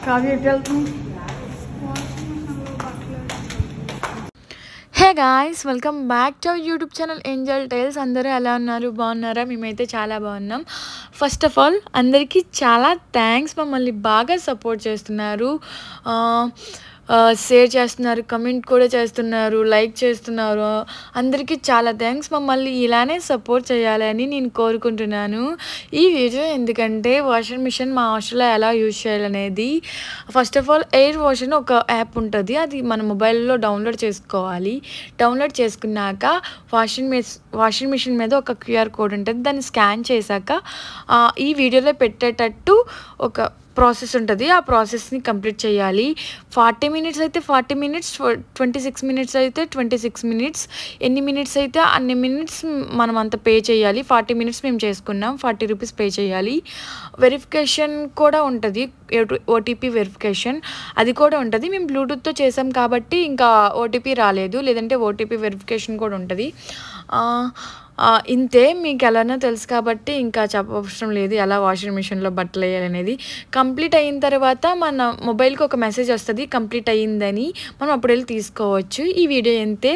కావ్య ఎటు వెళ్తున్నాం? Hey guys, welcome back to our YouTube channel Angel tiles. అందరూ ఎలా ఉన్నారు? బాగున్నారా? మేమైతే చాలా బాగున్నాం. ఫస్ట్ ఆఫ్ ఆల్ అందరికీ చాలా థ్యాంక్స్. మమ్మల్ని బాగా సపోర్ట్ చేస్తున్నారు, షేర్ చేస్తున్నారు, కమెంట్ కూడా చేస్తున్నారు, లైక్ చేస్తున్నారు. అందరికీ చాలా థ్యాంక్స్. మమ్మల్ని ఇలానే సపోర్ట్ చేయాలని నేను కోరుకుంటున్నాను. ఈ వీడియో ఎందుకంటే వాషింగ్ మిషన్ మా హాస్టల్లో ఎలా యూజ్ చేయాలనేది. First of all air wash అని ఒక యాప్ ఉంటుంది, అది మన మొబైల్లో డౌన్లోడ్ చేసుకోవాలి. డౌన్లోడ్ చేసుకున్నాక వాషింగ్ మిషన్ మీద ఒక క్యూఆర్ కోడ్ ఉంటుంది, దాన్ని స్కాన్ చేశాక ఈ వీడియోలో పెట్టేటట్టు ఒక ప్రాసెస్ ఉంటుంది. ఆ ప్రాసెస్ని కంప్లీట్ చేయాలి. 40 మినిట్స్ అయితే 40 మినిట్స్, 26 మినిట్స్ అయితే 26 మినిట్స్, ఎన్ని మినిట్స్ అయితే అన్ని మినిట్స్ మనం అంత పే చేయాలి. 40 మినిట్స్ మేము చేసుకున్నాం, 40 రూపీస్ పే చేయాలి. వెరిఫికేషన్ కూడా ఉంటుంది, ఓటీపీ వెరిఫికేషన్ అది కూడా ఉంటుంది. మేము బ్లూటూత్తో చేసాం కాబట్టి ఇంకా ఓటీపీ రాలేదు, లేదంటే ఓటీపీ వెరిఫికేషన్ కూడా ఉంటుంది. ఇంతే, మీకు ఎలానో తెలుసు కాబట్టి ఇంకా చెప్పవసరం లేదు ఎలా వాషింగ్ మిషన్లో బట్టలు వేయాలనేది. కంప్లీట్ అయిన తర్వాత మన మొబైల్కి ఒక మెసేజ్ వస్తుంది కంప్లీట్ అయ్యిందని, మనం అప్పుడు వెళ్ళి తీసుకోవచ్చు. ఈ వీడియో ఇంతే.